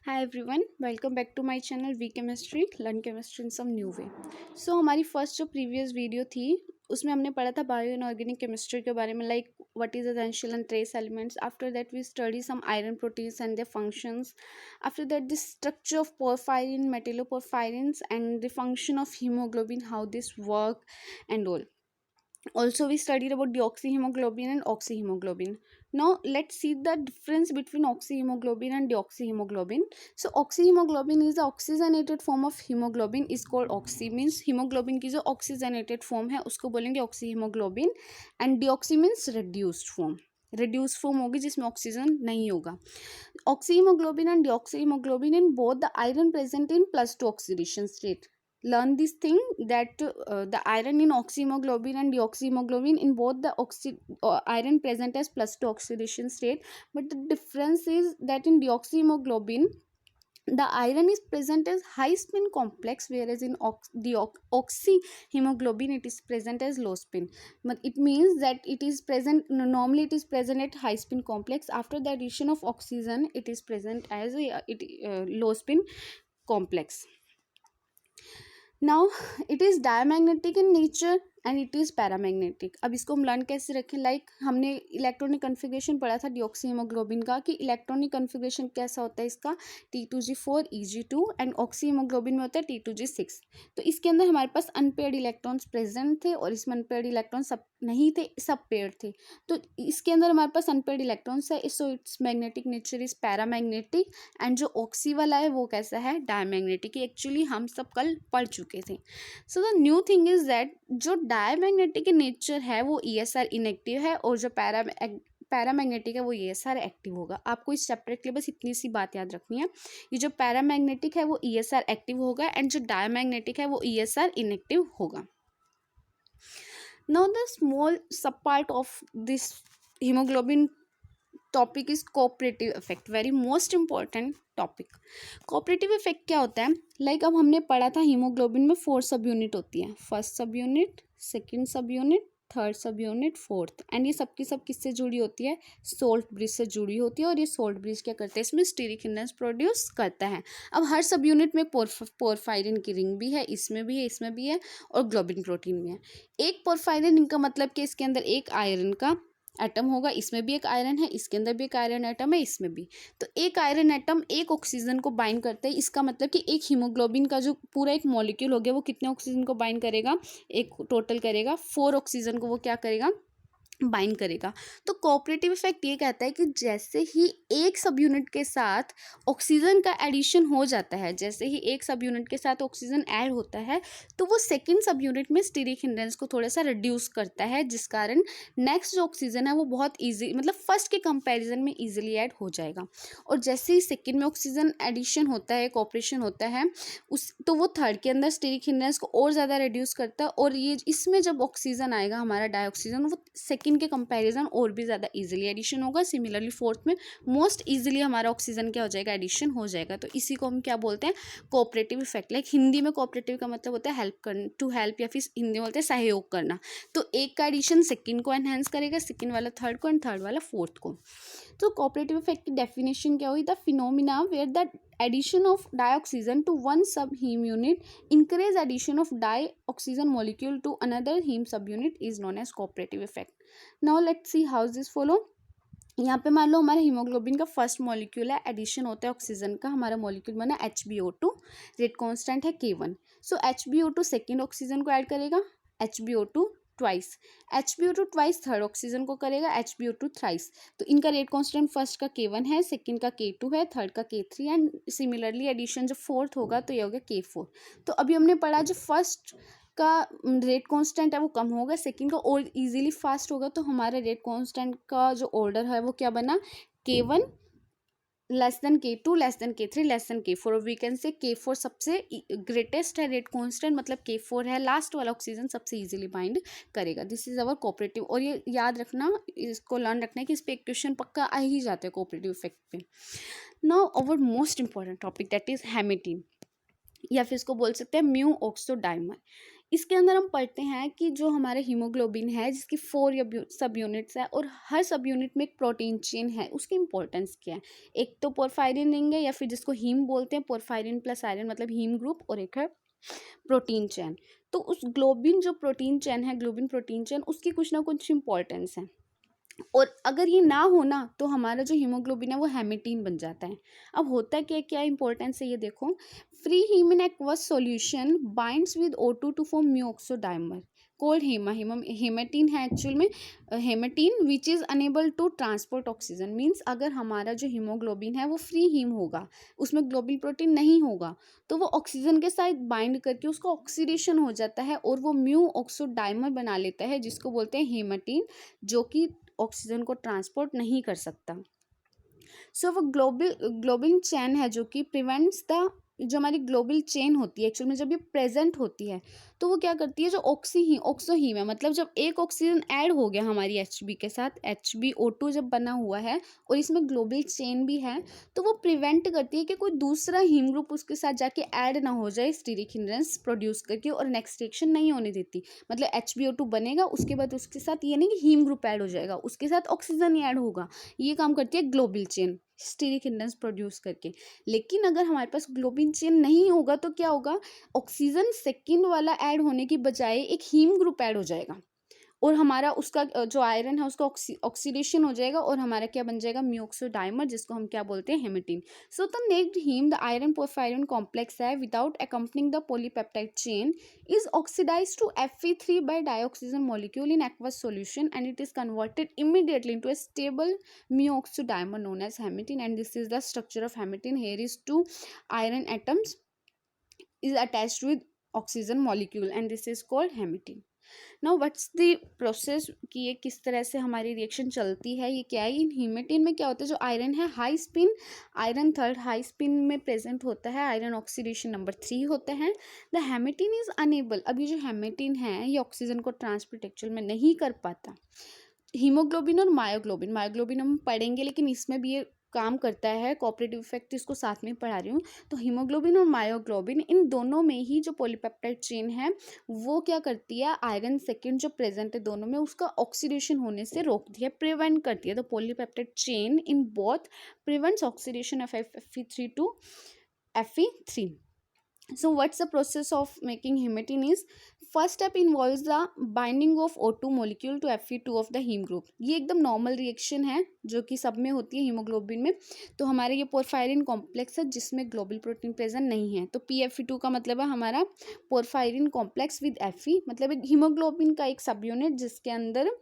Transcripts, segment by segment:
Hi everyone, welcome back to my channel we chemistry learn chemistry in some new way. So हमारी first जो previous video थी उसमें हमने पढ़ा था बायो इनऑर्गेनिक केमिस्ट्री के बारे में, like what is essential and trace elements. After that we study some iron proteins and their functions. After that the structure of porphyrin, metalloporphyrins and the function of hemoglobin, how this work and all. Also we studied about deoxyhemoglobin and oxyhemoglobin. Now let's see the difference between oxyhemoglobin and deoxyhemoglobin. So oxyhemoglobin is the oxygenated form of hemoglobin, is called oxy, means hemoglobin की जो oxygenated form है उसको बोलेंगे oxyhemoglobin. And deoxy means reduced form, reduced form होगी जिसमें oxygen नहीं होगा. Oxyhemoglobin and deoxyhemoglobin, in both the iron present in +2 oxidation state. Learn this thing that the iron in oxyhemoglobin and deoxyhemoglobin, in both the iron present as +2 oxidation state, but the difference is that in deoxyhemoglobin the iron is present as high spin complex, whereas in oxyhemoglobin it is present as low spin. But it means that it is present, normally it is present at high spin complex. After the addition of oxygen it is present as low spin complex. Now it is diamagnetic in nature and it is paramagnetic. अब इसको हम learn कैसे रखें, like हमने electronic configuration पढ़ा था डिऑक्सीहीमोग्लोबिन का, कि इलेक्ट्रॉनिक कन्फिग्रेशन कैसा होता है इसका, T2G4 Eg2, एंड ऑक्सीहीमोग्लोबिन में होता है T2G6. तो इसके अंदर हमारे पास अनपेयर्ड इलेक्ट्रॉन्स प्रेजेंट थे और इसमें अनपेयर्ड इलेक्ट्रॉन सब नहीं थे, सब पेयर थे. तो इसके अंदर हमारे पास अनपेयर्ड इलेक्ट्रॉन्स है, so it's magnetic nature is paramagnetic. And जो ऑक्सी वाला है वो कैसा है, डायमैग्नेटिक. एक्चुअली हम सब कल पढ़ चुके थे. So the new thing is that जो डायमैग्नेटिक नेचर है वो ESR इनएक्टिव है, और जो पैरामैग्नेटिक है वो ESR एक्टिव होगा. आपको इस चैप्टर के लिए बस इतनी सी बात याद रखनी है, ये जो पैरामैग्नेटिक है वो ESR एक्टिव होगा एंड जो डायमैग्नेटिक है वो ESR इनएक्टिव होगा. नाउ द स्मॉल सब part of this haemoglobin topic is cooperative effect, very most important topic. Cooperative effect क्या होता है, लाइक अब हमने पढ़ा था हीमोग्लोबिन में 4 सब यूनिट होती है, फर्स्ट सब यूनिट, सेकेंड सब यूनिट, थर्ड सब यूनिट, फोर्थ. एंड ये सबकी सब किससे जुड़ी होती है, सोल्ट ब्रिज से जुड़ी होती है. और ये सोल्ट ब्रिज क्या करते हैं, इसमें स्टीरिक हिंड्रेंस प्रोड्यूस करता है. अब हर सब यूनिट में पोरफायरिन की रिंग भी है, इसमें भी है, इसमें भी है, और ग्लोबिन प्रोटीन भी है. एक पोरफायरिन रिंग का मतलब कि इसके अंदर एक आयरन का एटम होगा, इसमें भी एक आयरन है, इसके अंदर भी एक आयरन एटम है, इसमें भी. तो एक आयरन एटम एक ऑक्सीजन को बाइंड करता है. इसका मतलब कि एक हीमोग्लोबिन का जो पूरा एक मॉलिक्यूल हो गया वो कितने ऑक्सीजन को बाइंड करेगा, एक टोटल करेगा 4 ऑक्सीजन को वो क्या करेगा, बाइंड करेगा. तो कोऑपरेटिव इफेक्ट ये कहता है कि जैसे ही एक सब यूनिट के साथ ऑक्सीजन का एडिशन हो जाता है, जैसे ही एक सब यूनिट के साथ ऑक्सीजन ऐड होता है तो वो सेकंड सब यूनिट में स्टीरिक हिंड्रेंस को थोड़ा सा रिड्यूस करता है, जिस कारण नेक्स्ट जो ऑक्सीजन है वो बहुत ईजी, मतलब फर्स्ट के कंपैरिजन में ईजिली ऐड हो जाएगा. और जैसे ही सेकेंड में ऑक्सीजन एडिशन होता है, कॉपरेशन होता है उस, तो वो थर्ड के अंदर स्टीरिक हिंड्रेंस को और ज़्यादा रिड्यूस करता है. और ये इसमें जब ऑक्सीजन आएगा हमारा डाइऑक्सीजन, वो सेकेंड के कंपैरिजन और भी ज़्यादा इजीली एडिशन होगा. सिमिलरली फोर्थ में मोस्ट इजीली हमारा ऑक्सीजन क्या हो जाएगा, एडिशन हो जाएगा. तो इसी को हम क्या बोलते हैं, कोऑपरेटिव इफेक्ट. लाइक हिंदी में कोऑपरेटिव का मतलब होता है हेल्प करना, टू हेल्प, या फिर हिंदी में बोलते हैं सहयोग करना. तो एक का एडिशन सेकेंड को एनहेंस करेगा, सेकेंड वाला थर्ड को, एंड थर्ड वाला फोर्थ को. तो कोऑपरेटिव इफेक्ट की डेफिनेशन क्या हुई, the phenomena where the addition of dioxygen to one sub heme unit increase addition of dioxygen molecule to another heme subunit is known as cooperative effect. Now let's see how this follow. यहाँ पे मान लो हमारे haemoglobin का first molecule है, addition होता है oxygen का, हमारा मॉलिक्यूल बना HbO2, रेट कांस्टेंट है K1. सो HbO2 सेकेंड ऑक्सीजन को ऐड करेगा, HbO2 twice, HbO2 twice third oxygen को करेगा, HbO2 थ्राइस. तो इनका रेट कांस्टेंट फर्स्ट का K1 है, सेकंड का K2 है, थर्ड का K3, एंड सिमिलरली एडिशन जब फोर्थ होगा तो ये हो गया K4. तो अभी हमने पढ़ा जो फर्स्ट का रेट कांस्टेंट है वो कम होगा, सेकंड का और इजीली फास्ट होगा. तो हमारे रेट कांस्टेंट का जो ऑर्डर है वो क्या बना, K1 less than K2 less than K3 less than K4. और वी कैन से K4 सबसे ग्रेटेस्ट है रेट कांस्टेंट, मतलब K4 है लास्ट वाला ऑक्सीजन सबसे इजीली बाइंड करेगा. This is our cooperative. और ये याद रखना, इसको लर्न रखना है कि इस पे एक क्वेश्चन पक्का आ ही जाता है कोऑपरेटिव इफेक्ट पे. Now our most important topic that is hematin, या फिर इसको बोल सकते हैं म्यू ऑक्सोडाइमर. इसके अंदर हम पढ़ते हैं कि जो हमारा हीमोग्लोबिन है जिसकी 4 सब यूनिट्स है और हर सब यूनिट में एक प्रोटीन चेन है, उसकी इंपॉर्टेंस क्या है। एक तो पोरफायरिन रिंग है या फिर जिसको हीम बोलते हैं, पोरफायरिन प्लस आयरन मतलब हीम ग्रुप, और एक है प्रोटीन चेन। तो उस ग्लोबिन जो प्रोटीन चेन है, ग्लोबिन प्रोटीन चेन, उसकी कुछ ना कुछ इंपॉर्टेंस है, और अगर ये ना हो ना तो हमारा जो हीमोग्लोबिन है वो हेमेटीन बन जाता है। अब होता है कि क्या इंपॉर्टेंस है ये देखो, free heme in aqueous solution binds with O2 to form mu oxo dimer called hematin है एक्चुअल में, hematin which is unable to transport oxygen. Means अगर हमारा जो हीमोग्लोबिन है वो फ्री हीम होगा, उसमें ग्लोबिन प्रोटीन नहीं होगा, तो वो ऑक्सीजन के साथ बाइंड करके उसका ऑक्सीडेशन हो जाता है और वो म्यू ऑक्सोडाइमर बना लेता है, जिसको बोलते हैं हेमेटीन, जो कि ऑक्सीजन को ट्रांसपोर्ट नहीं कर सकता। सो वो ग्लोबिन चेन है जो कि प्रिवेंट्स द, जो हमारी ग्लोबल चेन होती है एक्चुअल में जब ये प्रेजेंट होती है तो वो क्या करती है, जो ऑक्सोहीम है, मतलब जब एक ऑक्सीजन ऐड हो गया हमारी HB के साथ, HbO2 जब बना हुआ है और इसमें ग्लोबल चेन भी है, तो वो प्रिवेंट करती है कि कोई दूसरा हीम ग्रुप उसके साथ जाके ऐड ना हो जाए स्टीरिक हिंड्रेंस प्रोड्यूस करके, और नेक्स्ट रिएक्शन नहीं होने देती। मतलब HbO2 बनेगा, उसके बाद उसके साथ ये नहीं कि हीम ग्रुप ऐड हो जाएगा, उसके साथ ऑक्सीजन ही ऐड होगा, ये काम करती है global chain steric hindrance produce करके। लेकिन अगर हमारे पास ग्लोबिन चेन नहीं होगा तो क्या होगा, ऑक्सीजन सेकंड वाला ऐड होने की बजाय एक हीम ग्रुप ऐड हो जाएगा, और हमारा उसका जो आयरन है उसका ऑक्सीडेशन हो जाएगा, और हमारा क्या बन जाएगा, म्यूऑक्सोडाइमर, जिसको हम क्या बोलते हैं, hematin. So the next heme the iron porphyrin complex है without accompanying the polypeptide chain is oxidized to Fe3 by dioxygen molecule in aqueous solution, and it is converted immediately into a stable mu-oxodimer known as hemetin, and this is the structure of hemetin. Here is 2 iron atoms is attached with oxygen molecule, and this is called hemetin. Now what's the process कि ये किस तरह से हमारी reaction चलती है, ये क्या है। इन हीमेटिन में क्या होता है, जो आयरन है high spin, iron third high spin में प्रेजेंट होता है, आयरन ऑक्सीडेशन नंबर 3 होता है। द हेमेटिन इज अनेबल, अब ये जो हेमेटिन है ये ऑक्सीजन को ट्रांसपोर्ट एक्चुअल में नहीं कर पाता। हीमोग्लोबिन और मायोग्लोबिन हम पढ़ेंगे, लेकिन इसमें भी ये काम करता है, कोऑपरेटिव इफेक्ट इसको साथ में पढ़ा रही हूँ। तो हीमोग्लोबिन और मायोग्लोबिन इन दोनों में ही जो पॉलीपेप्टाइड चेन है वो क्या करती है, आयरन सेकेंड जो प्रेजेंट है दोनों में उसका ऑक्सीडेशन होने से रोकती है, प्रिवेंट करती है। तो polypeptide chain in both prevents oxidation of Fe3 to Fe3. So what's the process of making hemetin is, first step involves the binding of O2 molecule to Fe2 of the heme group। ये एकदम normal reaction है जो कि सब में होती है haemoglobin में। तो हमारे ये पोरफायरिन कॉम्प्लेक्स है जिसमें ग्लोबल प्रोटीन प्रेजेंट नहीं है, तो PFE2 का मतलब है हमारा पोरफायरिन कॉम्प्लेक्स विद Fe, मतलब एक हीमोग्लोबिन का एक सब यूनिट जिसके अंदर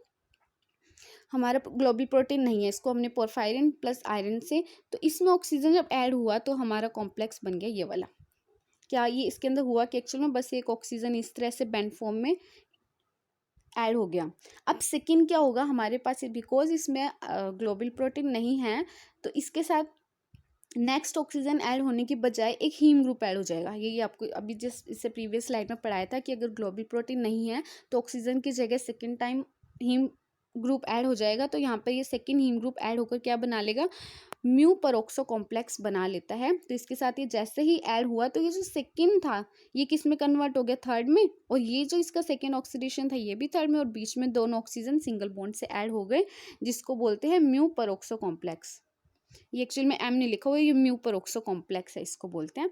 हमारा ग्लोबल प्रोटीन नहीं है, इसको हमने पोरफायरिन प्लस आयरन से, तो इसमें ऑक्सीजन जब ऐड हुआ तो हमारा कॉम्प्लेक्स बन गया ये वाला। क्या ये इसके अंदर हुआ कि एक्चुअल में बस एक ऑक्सीजन इस तरह से बेंड फॉर्म में ऐड हो गया। अब सेकेंड क्या होगा हमारे पास, बिकॉज इसमें ग्लोबल प्रोटीन नहीं है तो इसके साथ नेक्स्ट ऑक्सीजन ऐड होने की बजाय एक हीम ग्रुप ऐड हो जाएगा। ये आपको अभी जिस इससे प्रीवियस स्लाइड में पढ़ाया था कि अगर ग्लोबल प्रोटीन नहीं है तो ऑक्सीजन की जगह second time heme group add हो जाएगा। तो यहाँ पर ये सेकेंड हीम ग्रुप ऐड होकर क्या बना लेगा, म्यू परोक्सो कॉम्प्लेक्स बना लेता है। तो इसके साथ ये जैसे ही ऐड हुआ तो ये जो सेकेंड था ये किस में कन्वर्ट हो गया, थर्ड में, और ये जो इसका सेकेंड ऑक्सीडेशन था ये भी थर्ड में, और बीच में दोनों ऑक्सीजन सिंगल बॉन्ड से ऐड हो गए जिसको बोलते हैं म्यू परोक्सो कॉम्प्लेक्स। ये एक्चुअल में एम नहीं लिखा हुआ, ये म्यू परोक्सो कॉम्प्लेक्स है, इसको बोलते हैं।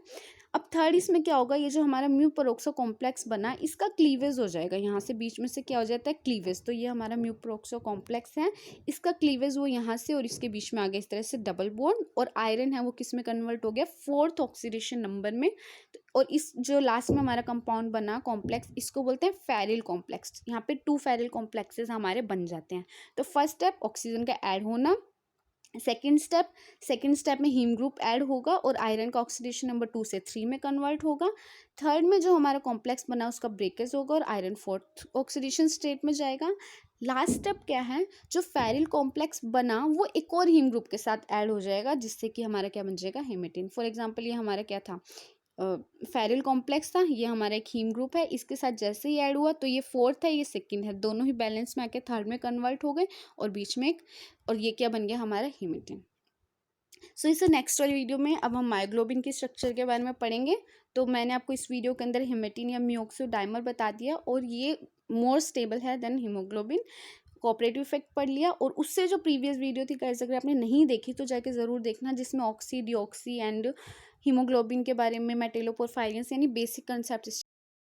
अब थर्ड इसमें क्या होगा, ये जो हमारा म्यू परोक्सो कॉम्प्लेक्स बना इसका क्लीवेज हो जाएगा, यहाँ से बीच में से क्या हो जाता है, क्लीवेज। तो ये हमारा म्यू परोक्सो कॉम्प्लेक्स है, इसका क्लीवेज वो यहाँ से और इसके बीच में आ गया इस तरह से डबल बॉन्ड, और आयरन है वो किस में कन्वर्ट हो गया, फोर्थ ऑक्सीडेशन नंबर में। और इस जो लास्ट में हमारा कंपाउंड बना कॉम्प्लेक्स इसको बोलते हैं फेरिल कॉम्प्लेक्स। यहाँ पे 2 फेरिल कॉम्प्लेक्सेस हमारे बन जाते हैं। तो फर्स्ट स्टेप ऑक्सीजन का ऐड होना, सेकेंड स्टेप में हीम ग्रुप ऐड होगा और आयरन का ऑक्सीडेशन नंबर 2 से 3 में कन्वर्ट होगा। थर्ड में जो हमारा कॉम्प्लेक्स बना उसका ब्रेकेज होगा और आयरन फोर्थ ऑक्सीडेशन स्टेट में जाएगा। लास्ट स्टेप क्या है, जो फेरिल कॉम्प्लेक्स बना वो एक और हीम ग्रुप के साथ ऐड हो जाएगा जिससे कि हमारा क्या बन जाएगा, हेमेटिन। फॉर एग्जाम्पल ये हमारा क्या था, फेरिल कॉम्प्लेक्स था, ये हमारा एक हीम ग्रुप है, इसके साथ जैसे ही ऐड हुआ तो ये फोर्थ है ये सेकंड है, दोनों ही बैलेंस में आके थर्ड में कन्वर्ट हो गए और बीच में एक, और ये क्या बन गया हमारा हेमेटिन। सो इस नेक्स्ट वाली वीडियो में अब हम मायोग्लोबिन के स्ट्रक्चर के बारे में पढ़ेंगे। तो मैंने आपको इस वीडियो के अंदर हेमेटिन या मियोक्सो डाइमर बता दिया, और ये मोर स्टेबल है देन हीमोग्लोबिन। कोऑपरेटिव इफेक्ट पढ़ लिया, और उससे जो प्रीवियस वीडियो थी गाइस, अगर आपने नहीं देखी तो जाके ज़रूर देखना, जिसमें ऑक्सी, डिऑक्सी एंड हीमोग्लोबिन के बारे में, मेटेलोपोरफायरिन्स यानी बेसिक कंसेप्ट